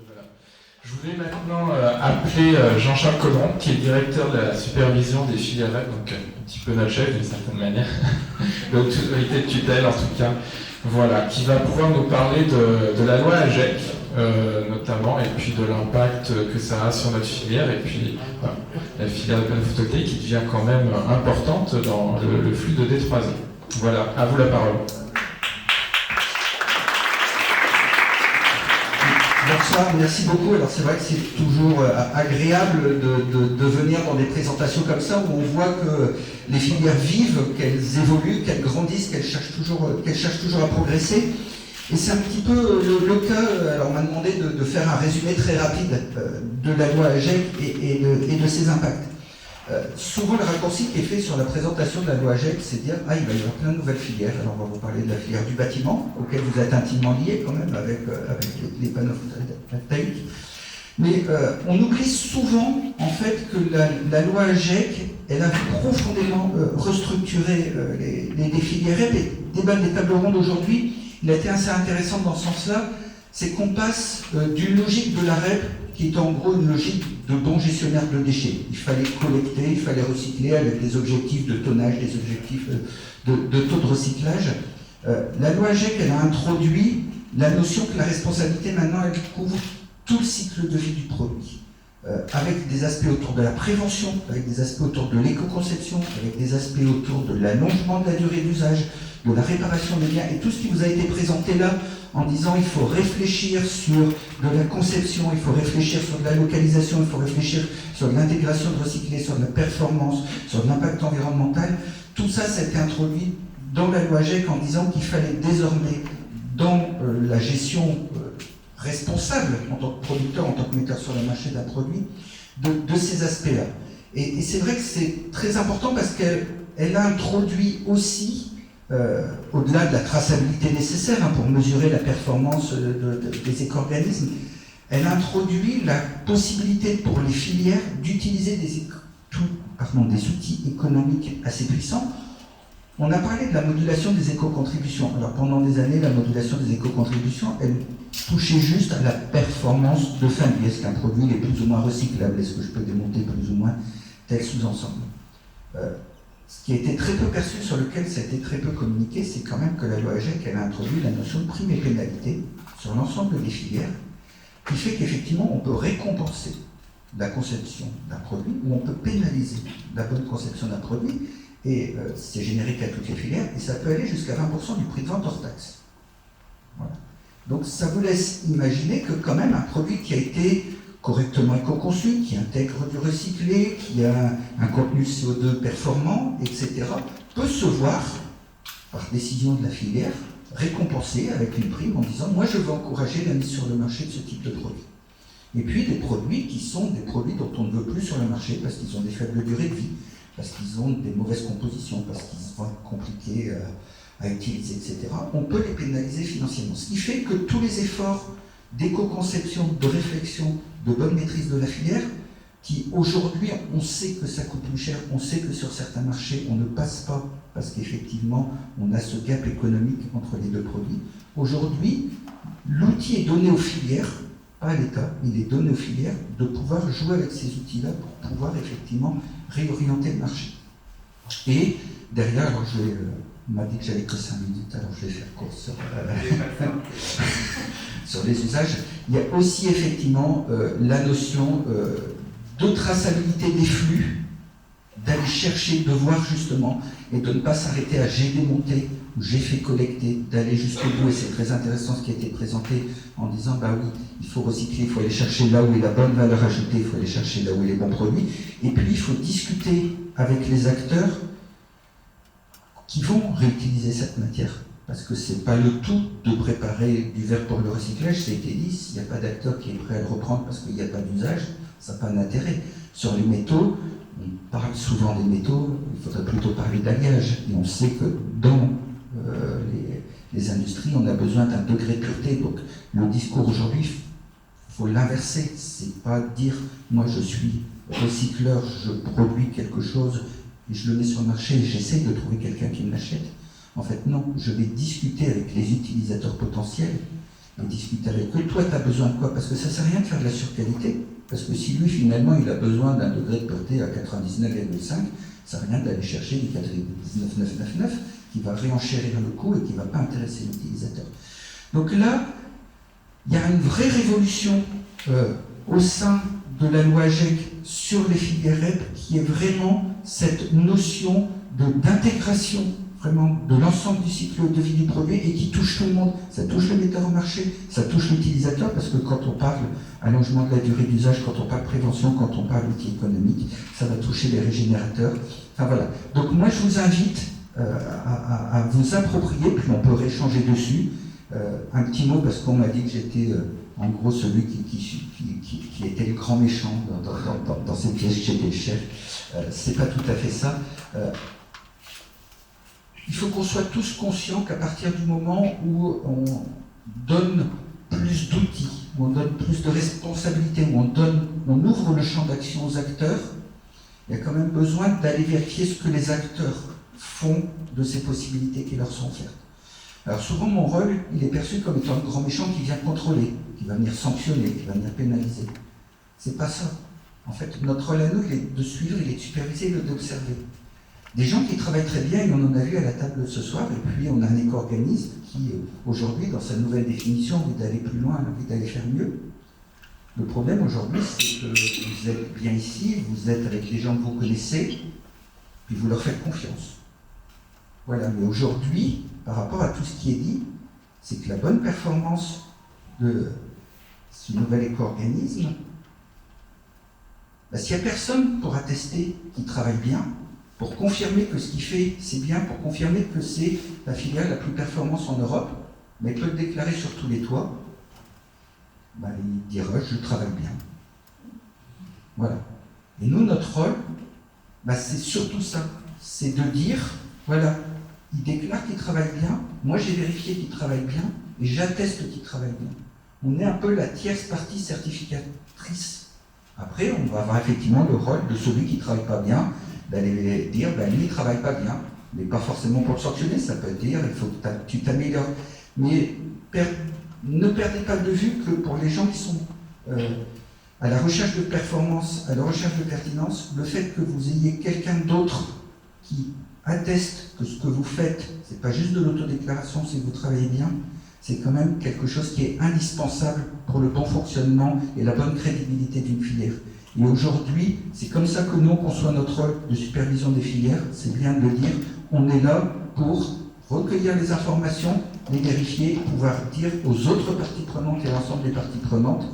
Voilà. Je voulais maintenant appeler Jean-Charles Colomb, qui est directeur de la supervision des filières REP, donc un petit peu notre chef d'une certaine manière, l'autorité de tutelle en tout cas, voilà, qui va pouvoir nous parler de la loi AGEC notamment, et puis de l'impact que ça a sur notre filière, et puis la filière de panneaux photovoltaïques qui devient quand même importante dans le flux de D3E. Voilà, à vous la parole. Bonsoir, merci beaucoup. Alors c'est vrai que c'est toujours agréable de venir dans des présentations comme ça où on voit que les filières vivent, qu'elles évoluent, qu'elles grandissent, qu'elles cherchent toujours à progresser. Et c'est un petit peu le cas. Alors on m'a demandé de faire un résumé très rapide de la loi AGEC et de ses impacts. Souvent le raccourci qui est fait sur la présentation de la loi AGEC, c'est de dire il va y avoir plein de nouvelles filières. Alors on va vous parler de la filière du bâtiment, auquel vous êtes intimement liés quand même avec les panneaux photovoltaïques. Mais on oublie souvent en fait que la loi AGEC, elle a profondément restructuré les filières REP. Et le débat des tables rondes aujourd'hui, il a été assez intéressant dans ce sens-là, c'est qu'on passe d'une logique de la REP qui est en gros une logique de bon gestionnaire de déchets. Il fallait collecter, il fallait recycler avec des objectifs de tonnage, des objectifs de taux de recyclage. La loi AGEC, elle a introduit la notion que la responsabilité maintenant, elle couvre tout le cycle de vie du produit. Avec des aspects autour de la prévention, avec des aspects autour de l'éco-conception, avec des aspects autour de l'allongement de la durée d'usage, de la réparation des biens, et tout ce qui vous a été présenté là, en disant il faut réfléchir sur de la conception, il faut réfléchir sur de la localisation, il faut réfléchir sur de l'intégration de recyclés, sur de la performance, sur de l'impact environnemental. Tout ça, ça a été introduit dans la loi AGEC en disant qu'il fallait désormais, dans la gestion responsable en tant que producteur, en tant que metteur sur le marché d'un produit, de ces aspects-là. Et c'est vrai que c'est très important parce qu'elle a introduit aussi, au-delà de la traçabilité nécessaire pour mesurer la performance des éco-organismes, elle introduit la possibilité pour les filières d'utiliser des outils économiques assez puissants. On a parlé de la modulation des éco-contributions. Alors pendant des années, la modulation des éco-contributions, elle touchait juste à la performance de fin de vie. Est-ce qu'un produit est plus ou moins recyclable? Est-ce que je peux démonter plus ou moins tel sous-ensemble? Ce qui a été très peu perçu, sur lequel ça a été très peu communiqué, c'est quand même que la loi AGEC, elle a introduit la notion de prime et pénalité sur l'ensemble des filières, qui fait qu'effectivement, on peut récompenser la conception d'un produit ou on peut pénaliser la bonne conception d'un produit, et c'est générique à toutes les filières, et ça peut aller jusqu'à 20% du prix de vente hors taxe. Voilà. Donc ça vous laisse imaginer que quand même un produit qui a été correctement éco-conçu, qui intègre du recyclé, qui a un contenu CO2 performant, etc., peut se voir, par décision de la filière, récompensé avec une prime en disant « moi je veux encourager la mise sur le marché de ce type de produit ». Et puis des produits qui sont des produits dont on ne veut plus sur le marché parce qu'ils ont des faibles durées de vie, parce qu'ils ont des mauvaises compositions, parce qu'ils vont être compliqués à utiliser, etc. On peut les pénaliser financièrement. Ce qui fait que tous les efforts d'éco-conception, de réflexion, de bonne maîtrise de la filière, qui aujourd'hui, on sait que ça coûte plus cher, on sait que sur certains marchés, on ne passe pas, parce qu'effectivement, on a ce gap économique entre les deux produits. Aujourd'hui, l'outil est donné aux filières, pas à l'État, il est donné aux filières de pouvoir jouer avec ces outils-là pour pouvoir effectivement réorienter le marché. Et derrière, alors on m'a dit que j'avais que 5 minutes, alors je vais faire court sur les usages. Il y a aussi effectivement la notion de traçabilité des flux, d'aller chercher, de voir justement, et de ne pas s'arrêter à j'ai démonté ou j'ai fait collecter, d'aller jusqu'au bout, et c'est très intéressant ce qui a été présenté en disant bah oui, il faut recycler, il faut aller chercher là où est la bonne valeur ajoutée, il faut aller chercher là où est les bons produits, et puis il faut discuter avec les acteurs qui vont réutiliser cette matière. Parce que c'est pas le tout de préparer du verre pour le recyclage, ça a été dit, s'il n'y a pas d'acteur qui est prêt à le reprendre parce qu'il n'y a pas d'usage, ça n'a pas d'intérêt. Sur les métaux, on parle souvent des métaux, il faudrait plutôt parler d'alliage. Et on sait que dans les industries, on a besoin d'un degré de pureté. Donc le discours aujourd'hui, il faut l'inverser. C'est pas dire, moi je suis recycleur, je produis quelque chose, et je le mets sur le marché et j'essaye de trouver quelqu'un qui me l'achète. En fait, non, je vais discuter avec les utilisateurs potentiels et discuter avec eux. Toi, tu as besoin de quoi? Parce que ça ne sert à rien de faire de la surqualité. Parce que si lui, finalement, il a besoin d'un degré de pureté à 99,5, ça ne sert à rien d'aller chercher du 99,999 qui va réenchérir le coût et qui ne va pas intéresser l'utilisateur. Donc là, il y a une vraie révolution au sein de la loi AGEC sur les filières REP qui est vraiment cette notion d'intégration vraiment de l'ensemble du cycle de vie du produit et qui touche tout le monde. Ça touche le metteur au marché, ça touche l'utilisateur, parce que quand on parle allongement de la durée d'usage, quand on parle prévention, quand on parle outil économique, ça va toucher les régénérateurs. Enfin voilà. Donc moi je vous invite à vous approprier, puis on peut rééchanger dessus. Un petit mot, parce qu'on m'a dit que j'étais en gros celui qui était le grand méchant dans cette pièce, que j'étais le chef. C'est pas tout à fait ça. Il faut qu'on soit tous conscients qu'à partir du moment où on donne plus d'outils, où on donne plus de responsabilités, où on ouvre le champ d'action aux acteurs, il y a quand même besoin d'aller vérifier ce que les acteurs font de ces possibilités qui leur sont offertes. Alors souvent mon rôle, il est perçu comme étant le grand méchant qui vient contrôler, qui va venir sanctionner, qui va venir pénaliser. C'est pas ça. En fait, notre rôle à nous, il est de suivre, il est de superviser, il est d'observer. Des gens qui travaillent très bien, et on en a vu à la table ce soir, et puis on a un éco-organisme qui, aujourd'hui, dans sa nouvelle définition, a envie d'aller plus loin, a envie d'aller faire mieux. Le problème aujourd'hui, c'est que vous êtes bien ici, vous êtes avec les gens que vous connaissez, puis vous leur faites confiance. Voilà, mais aujourd'hui, par rapport à tout ce qui est dit, c'est que la bonne performance de ce nouvel éco-organisme, s'il n'y a personne pour attester qu'il travaille bien, pour confirmer que ce qu'il fait, c'est bien, pour confirmer que c'est la filiale la plus performante en Europe, mais il peut le déclarer sur tous les toits, il dira « je travaille bien ». Voilà. Et nous, notre rôle, c'est surtout ça, c'est de dire, voilà, il déclare qu'il travaille bien, moi j'ai vérifié qu'il travaille bien, et j'atteste qu'il travaille bien. On est un peu la tierce partie certificatrice. Après, on va avoir effectivement le rôle de celui qui ne travaille pas bien, d'aller dire, lui, il ne travaille pas bien, mais pas forcément pour le sanctionner, ça peut dire, il faut que tu t'améliores. Mais ne perdez pas de vue que pour les gens qui sont à la recherche de performance, à la recherche de pertinence, le fait que vous ayez quelqu'un d'autre qui atteste que ce que vous faites, c'est pas juste de l'autodéclaration, c'est que vous travaillez bien, c'est quand même quelque chose qui est indispensable pour le bon fonctionnement et la bonne crédibilité d'une filière. Et aujourd'hui, c'est comme ça que nous, on conçoit notre rôle de supervision des filières, c'est bien de le dire, on est là pour recueillir les informations, les vérifier, pouvoir dire aux autres parties prenantes et à l'ensemble des parties prenantes,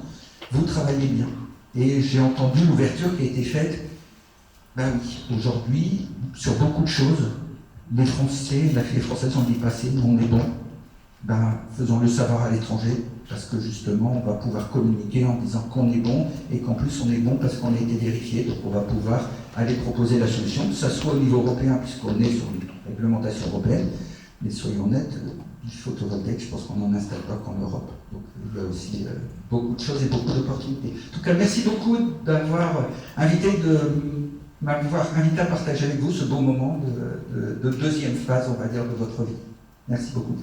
vous travaillez bien. Et j'ai entendu l'ouverture qui a été faite, oui, aujourd'hui, sur beaucoup de choses, les Français, la filière française ont dit passer, nous on est bon, faisons-le savoir à l'étranger, parce que justement, on va pouvoir communiquer en disant qu'on est bon, et qu'en plus on est bon parce qu'on a été vérifié, donc on va pouvoir aller proposer la solution, que ça soit au niveau européen, puisqu'on est sur une réglementation européenne, mais soyons honnêtes, du photovoltaïque, je pense qu'on n'en installe pas qu'en Europe. Donc il y a aussi beaucoup de choses et beaucoup d'opportunités. En tout cas, merci beaucoup d'avoir m'avoir invité à partager avec vous ce beau moment de deuxième phase, on va dire, de votre vie. Merci beaucoup.